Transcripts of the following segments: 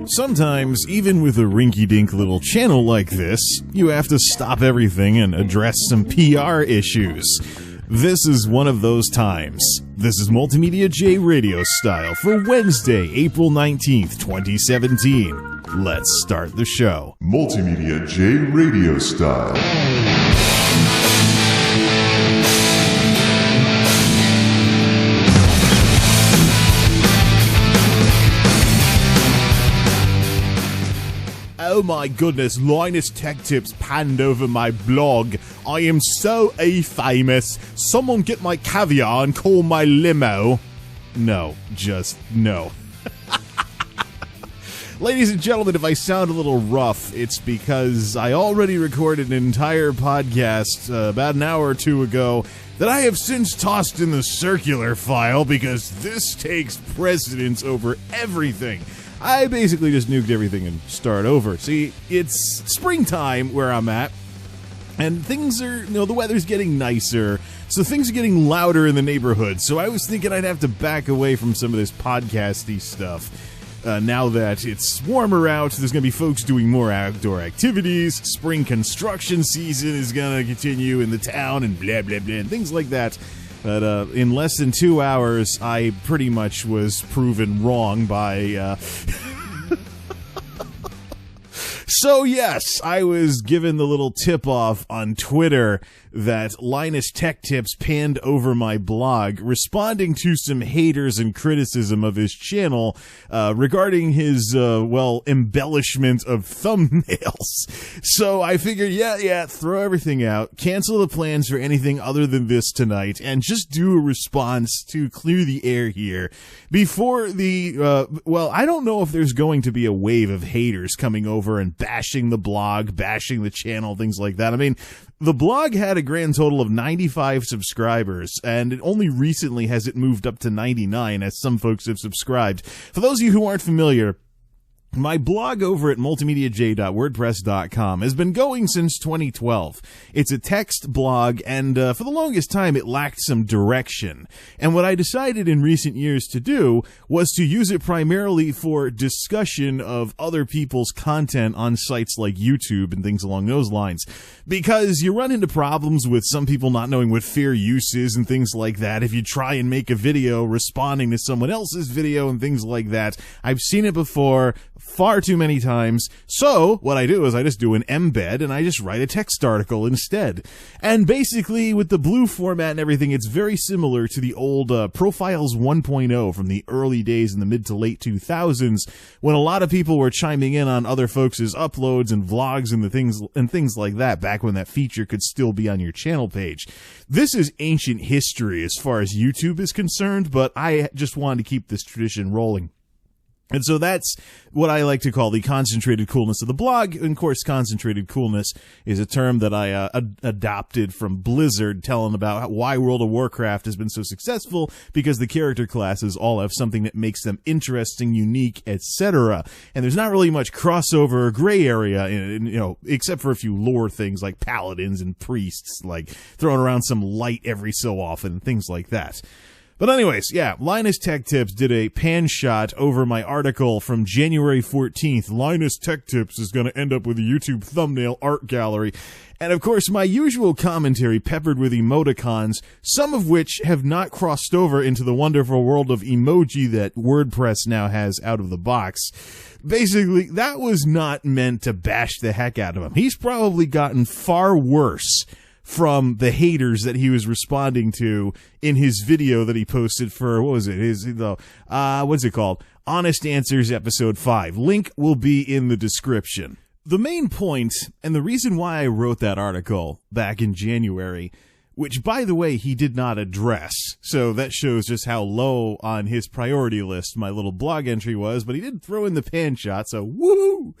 Sometimes, even with a rinky-dink little channel like this, you have to stop everything and address some PR issues. This is one of those times. This is Multimedia J Radio Style for Wednesday, April 19th, 2017. Let's start the show. Multimedia J Radio Style. Oh my goodness, Linus Tech Tips panned over my blog. I am so famous. Someone get my caviar and call my limo. No, just no. Ladies and gentlemen, if I sound a little rough, it's because I already recorded an entire podcast about an hour or two ago that I have since tossed in the circular file because this takes precedence over everything. I basically just nuked everything and start over. See, it's springtime where I'm at, and things are, the weather's getting nicer, so things are getting louder in the neighborhood. So I was thinking I'd have to back away from some of this podcasty stuff. Now that it's warmer out, there's going to be folks doing more outdoor activities, spring construction season is going to continue in the town, and blah, blah, blah, and things like that. But in less than 2 hours, I pretty much was proven wrong by... So yes, I was given the little tip-off on Twitter that Linus Tech Tips panned over my blog, responding to some haters and criticism of his channel regarding his, embellishment of thumbnails. So I figured, throw everything out, cancel the plans for anything other than this tonight, and just do a response to clear the air here before the, I don't know if there's going to be a wave of haters coming over and bashing the blog, bashing the channel, things like that. I mean, the blog had a grand total of 95 subscribers, and it only recently has it moved up to 99, as some folks have subscribed. For those of you who aren't familiar, my blog over at multimediaj.wordpress.com has been going since 2012. It's a text blog, and for the longest time it lacked some direction. And what I decided in recent years to do was to use it primarily for discussion of other people's content on sites like YouTube and things along those lines. Because you run into problems with some people not knowing what fair use is and things like that if you try and make a video responding to someone else's video and things like that. I've seen it before far too many times. So what I do is I just do an embed and I just write a text article instead. And basically with the blue format and everything, it's very similar to the old Profiles 1.0 from the early days in the mid to late 2000s when a lot of people were chiming in on other folks' uploads and vlogs and things like that back when that feature could still be on your channel page. This is ancient history as far as YouTube is concerned, but I just wanted to keep this tradition rolling. And so that's what I like to call the concentrated coolness of the blog. And of course, concentrated coolness is a term that I adopted from Blizzard, telling about why World of Warcraft has been so successful, because the character classes all have something that makes them interesting, unique, etc. And there's not really much crossover or gray area in it, except for a few lore things like paladins and priests, like throwing around some light every so often, things like that. But anyways, Linus Tech Tips did a pan shot over my article from January 14th. Linus Tech Tips is going to end up with a YouTube thumbnail art gallery. And of course, my usual commentary peppered with emoticons, some of which have not crossed over into the wonderful world of emoji that WordPress now has out of the box. Basically, that was not meant to bash the heck out of him. He's probably gotten far worse from the haters that he was responding to in his video that he posted for, what's it called? Honest Answers Episode 5. Link will be in the description. The main point, and the reason why I wrote that article back in January, which, by the way, he did not address, so that shows just how low on his priority list my little blog entry was, but he did throw in the pan shot, so woohoo!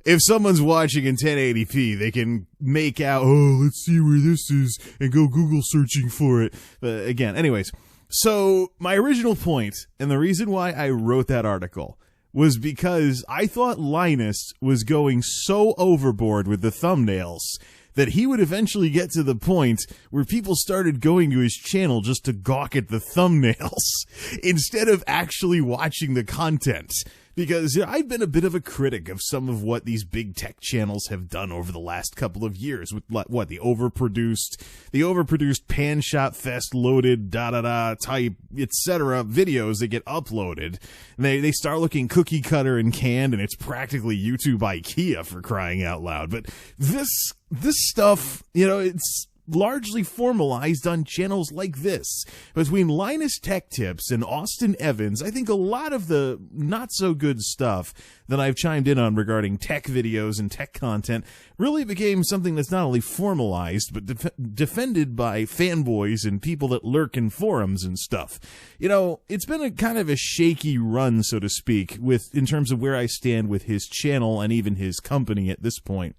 If someone's watching in 1080p, they can make out, let's see where this is, and go Google searching for it. Anyways, so my original point, and the reason why I wrote that article, was because I thought Linus was going so overboard with the thumbnails that he would eventually get to the point where people started going to his channel just to gawk at the thumbnails instead of actually watching the content. because I've been a bit of a critic of some of what these big tech channels have done over the last couple of years with what the overproduced pan shot fest loaded type etc. videos that get uploaded. And they start looking cookie cutter and canned, and it's practically YouTube IKEA, for crying out loud. But this stuff, it's largely formalized on channels like this. Between Linus Tech Tips and Austin Evans, I think a lot of the not-so-good stuff that I've chimed in on regarding tech videos and tech content really became something that's not only formalized, but defended by fanboys and people that lurk in forums and stuff. It's been a kind of a shaky run, so to speak, in terms of where I stand with his channel and even his company at this point.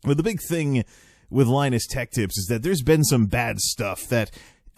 But the big thing with Linus Tech Tips is that there's been some bad stuff that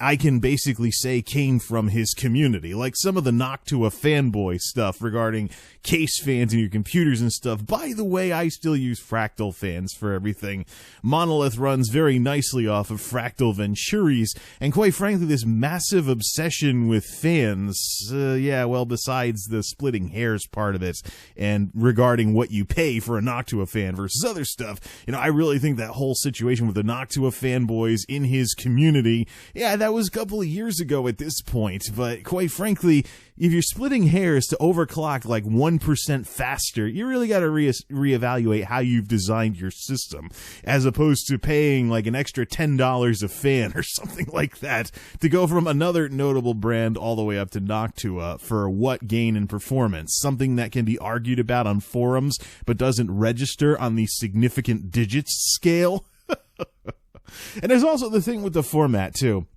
I can basically say came from his community, like some of the Noctua fanboy stuff regarding case fans in your computers and stuff. By the way, I still use Fractal fans for everything. Monolith runs very nicely off of Fractal Venturis, and quite frankly, this massive obsession with fans, besides the splitting hairs part of it, and regarding what you pay for a Noctua fan versus other stuff, I really think that whole situation with the Noctua fanboys in his community, that was a couple of years ago at this point, but quite frankly, if you're splitting hairs to overclock like 1% faster, you really got to reevaluate how you've designed your system, as opposed to paying like an extra $10 a fan or something like that to go from another notable brand all the way up to Noctua for what gain in performance, something that can be argued about on forums but doesn't register on the significant digits scale. And there's also the thing with the format too.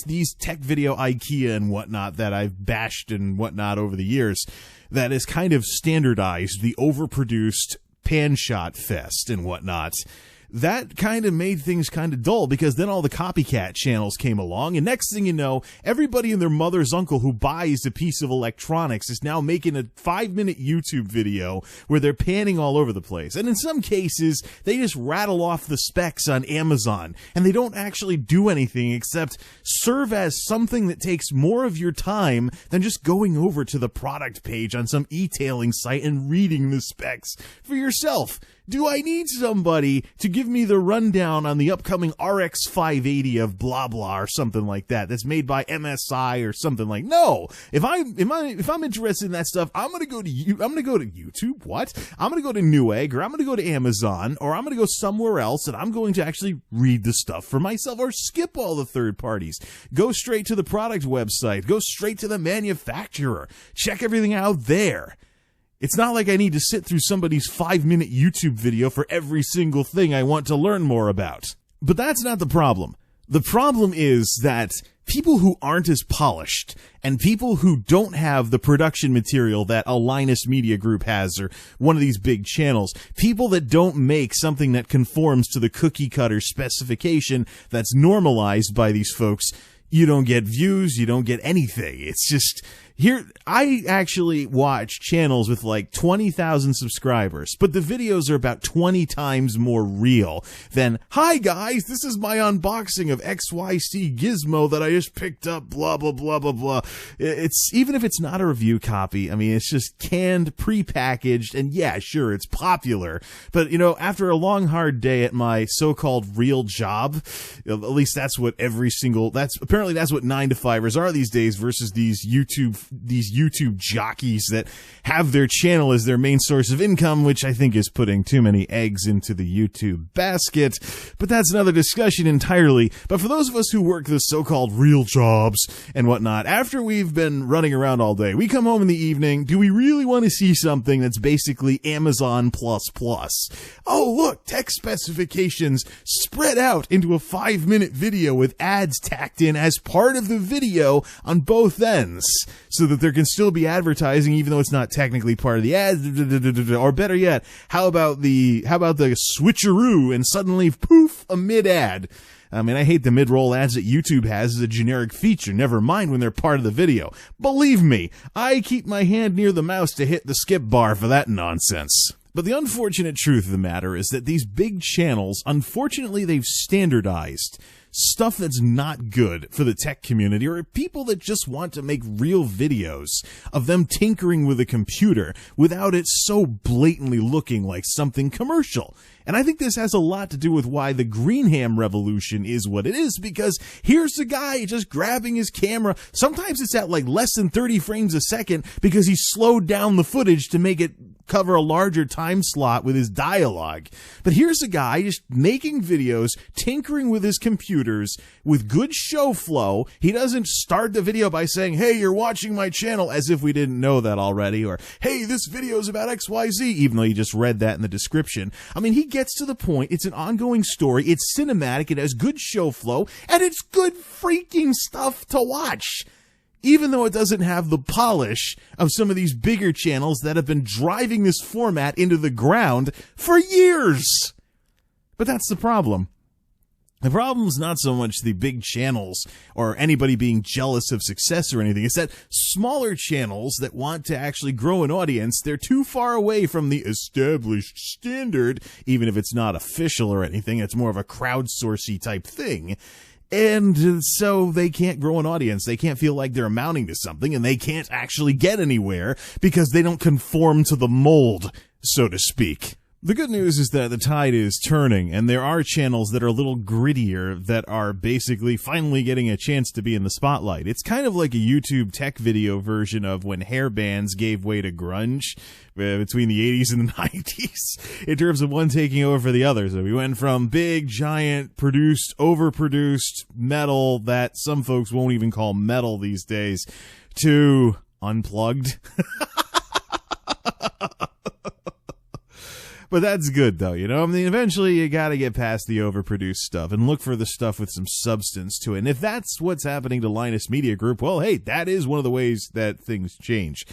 These tech video IKEA and whatnot that I've bashed and whatnot over the years, that has kind of standardized the overproduced pan shot fest and whatnot. That kind of made things kind of dull, because then all the copycat channels came along, and next thing you know, everybody and their mother's uncle who buys a piece of electronics is now making a 5-minute YouTube video where they're panning all over the place. And in some cases, they just rattle off the specs on Amazon, and they don't actually do anything except serve as something that takes more of your time than just going over to the product page on some e-tailing site and reading the specs for yourself. Do I need somebody to give me the rundown on the upcoming RX 580 of blah blah or something like that that's made by MSI or something like? No. If I'm interested in that stuff, I'm gonna go to YouTube. What? I'm gonna go to Newegg, or I'm gonna go to Amazon, or I'm gonna go somewhere else, and I'm going to actually read the stuff for myself, or skip all the third parties. Go straight to the product website. Go straight to the manufacturer. Check everything out there. It's not like I need to sit through somebody's 5-minute YouTube video for every single thing I want to learn more about. But that's not the problem. The problem is that people who aren't as polished, and people who don't have the production material that a Linus Media Group has, or one of these big channels, people that don't make something that conforms to the cookie cutter specification that's normalized by these folks, you don't get views, you don't get anything. It's just... Here, I actually watch channels with like 20,000 subscribers, but the videos are about 20 times more real than, "Hi guys, this is my unboxing of XYZ Gizmo that I just picked up, blah, blah, blah, blah, blah." It's, even if it's not a review copy, I mean, it's just canned, prepackaged, and yeah, sure, it's popular. But, after a long, hard day at my so-called real job, at least that's what apparently that's what 9-to-5ers are these days versus these YouTube jockeys that have their channel as their main source of income, which I think is putting too many eggs into the YouTube basket. But that's another discussion entirely. But for those of us who work the so-called real jobs and whatnot, after we've been running around all day, we come home in the evening. Do we really want to see something that's basically Amazon++? Oh, look, text specifications spread out into a 5-minute video with ads tacked in as part of the video on both ends, so that there can still be advertising even though it's not technically part of the ad. Or better yet, how about the switcheroo and suddenly poof, a mid-ad. I mean, I hate the mid-roll ads that YouTube has as a generic feature, never mind when they're part of the video. Believe me, I keep my hand near the mouse to hit the skip bar for that nonsense. But the unfortunate truth of the matter is that these big channels, unfortunately, they've standardized stuff that's not good for the tech community, or people that just want to make real videos of them tinkering with a computer without it so blatantly looking like something commercial. And I think this has a lot to do with why the Greenham revolution is what it is, because here's the guy just grabbing his camera. Sometimes it's at like less than 30 frames a second because he slowed down the footage to make it cover a larger time slot with his dialogue. But here's a guy just making videos, tinkering with his computers with good show flow. He doesn't start the video by saying, "Hey, you're watching my channel," as if we didn't know that already, or "Hey, this video is about XYZ," even though you just read that in the description. I mean, he gets to the point. It's an ongoing story. It's cinematic. It has good show flow, and it's good freaking stuff to watch. Even though it doesn't have the polish of some of these bigger channels that have been driving this format into the ground for years. But that's the problem. The problem is not so much the big channels or anybody being jealous of success or anything. It's that smaller channels that want to actually grow an audience, they're too far away from the established standard, even if it's not official or anything. It's more of a crowdsourcey type thing. And so they can't grow an audience. They can't feel like they're amounting to something, and they can't actually get anywhere because they don't conform to the mold, so to speak. The good news is that the tide is turning, and there are channels that are a little grittier that are basically finally getting a chance to be in the spotlight. It's kind of like a YouTube tech video version of when hair bands gave way to grunge between the 80s and the 90s, in terms of one taking over for the other. So we went from big, giant, produced, overproduced metal that some folks won't even call metal these days to unplugged. But that's good, though, you know? I mean, eventually you gotta get past the overproduced stuff and look for the stuff with some substance to it. And if that's what's happening to Linus Media Group, well, hey, that is one of the ways that things change.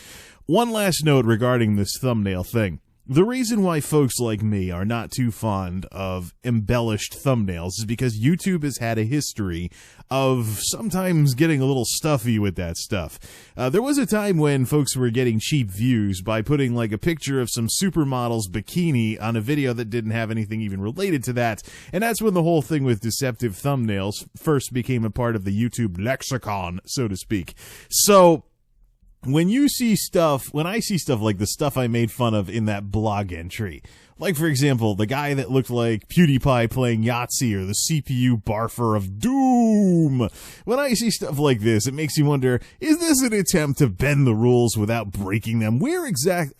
One last note regarding this thumbnail thing. The reason why folks like me are not too fond of embellished thumbnails is because YouTube has had a history of sometimes getting a little stuffy with that stuff. There was a time when folks were getting cheap views by putting like a picture of some supermodel's bikini on a video that didn't have anything even related to that. And that's when the whole thing with deceptive thumbnails first became a part of the YouTube lexicon, so to speak. So when I see stuff like the stuff I made fun of in that blog entry, like, for example, the guy that looked like PewDiePie playing Yahtzee or the CPU barfer of Doom, when I see stuff like this, it makes me wonder, is this an attempt to bend the rules without breaking them?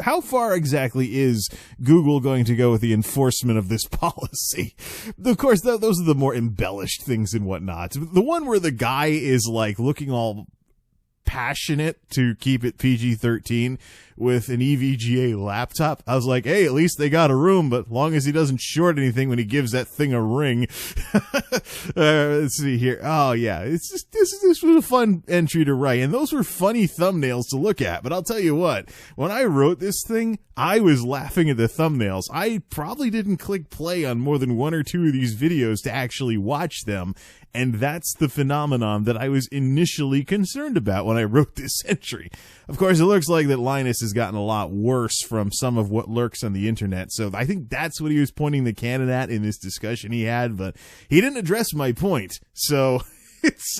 How far exactly is Google going to go with the enforcement of this policy? Of course, those are the more embellished things and whatnot. The one where the guy is, like, looking all passionate to keep it PG-13 with an EVGA laptop. I was like, hey, at least they got a room, but long as he doesn't short anything when he gives that thing a ring. Let's see here. Oh yeah, it's just this was a fun entry to write, and those were funny thumbnails to look at. But I'll tell you what, when I wrote this thing, I was laughing at the thumbnails. I probably didn't click play on more than one or two of these videos to actually watch them. And that's the phenomenon that I was initially concerned about when I wrote this entry. Of course, it looks like that Linus has gotten a lot worse from some of what lurks on the internet. So I think that's what he was pointing the cannon at in this discussion he had, but he didn't address my point. So it's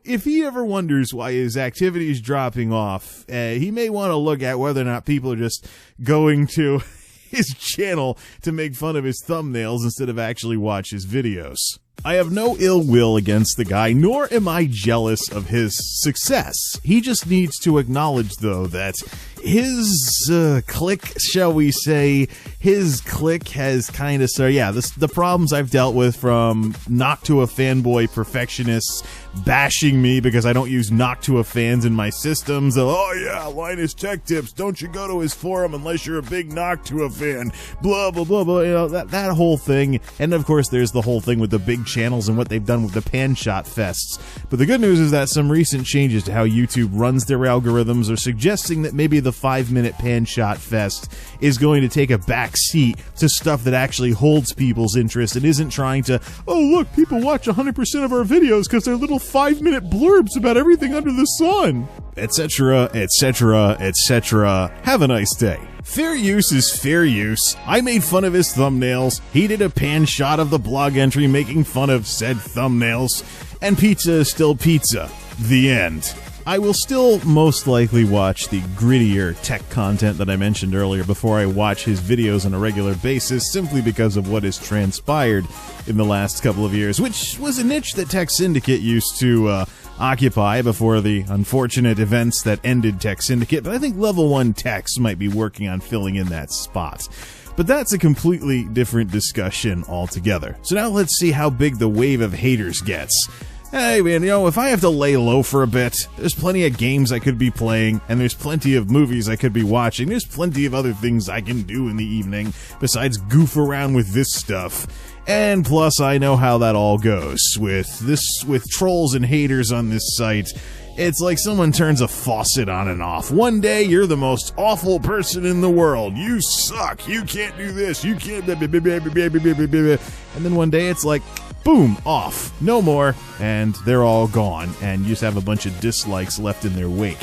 if he ever wonders why his activity is dropping off, he may want to look at whether or not people are just going to his channel to make fun of his thumbnails instead of actually watch his videos. I have no ill will against the guy, nor am I jealous of his success. He just needs to acknowledge, though, that his clique, shall we say, his clique has kind of, the problems I've dealt with, from Noctua fanboy perfectionists bashing me because I don't use Noctua fans in my systems. Oh yeah, Linus Tech Tips, don't you go to his forum unless you're a big Noctua fan, blah blah blah blah, you know, that whole thing. And of course there's the whole thing with the big channels and what they've done with the pan shot fests. But the good news is that some recent changes to how YouTube runs their algorithms are suggesting that maybe the 5-minute pan shot fest is going to take a back seat to stuff that actually holds people's interest and isn't trying to, oh look, people watch 100% of our videos because they're little 5-minute blurbs about everything under the sun, etc., etc., etc. Have a nice day. Fair use is fair use. I made fun of his thumbnails. He did a pan shot of the blog entry making fun of said thumbnails. And pizza is still pizza. The end. I will still most likely watch the grittier tech content that I mentioned earlier before I watch his videos on a regular basis, simply because of what has transpired in the last couple of years, which was a niche that Tech Syndicate used to occupy before the unfortunate events that ended Tech Syndicate. But I think Level 1 Techs might be working on filling in that spot. But that's a completely different discussion altogether. So now let's see how big the wave of haters gets. Hey man, if I have to lay low for a bit, there's plenty of games I could be playing, and there's plenty of movies I could be watching. There's plenty of other things I can do in the evening besides goof around with this stuff. And plus, I know how that all goes with trolls and haters on this site. It's like someone turns a faucet on and off. One day, you're the most awful person in the world. You suck. You can't do this. You can't... And then one day, it's like, boom, off. No more. And they're all gone. And you just have a bunch of dislikes left in their wake.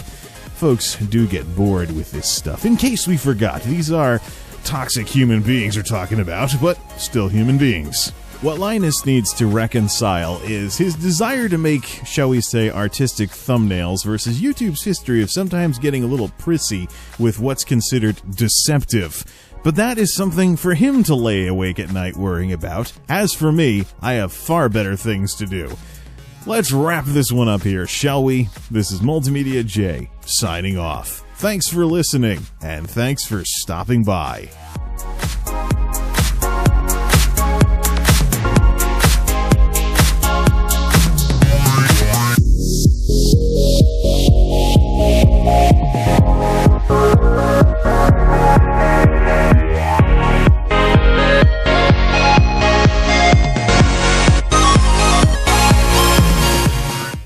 Folks do get bored with this stuff. In case we forgot, these are toxic human beings we're talking about, but still human beings. What Linus needs to reconcile is his desire to make, shall we say, artistic thumbnails versus YouTube's history of sometimes getting a little prissy with what's considered deceptive. But that is something for him to lay awake at night worrying about. As for me, I have far better things to do. Let's wrap this one up here, shall we? This is Multimedia J, signing off. Thanks for listening, and thanks for stopping by.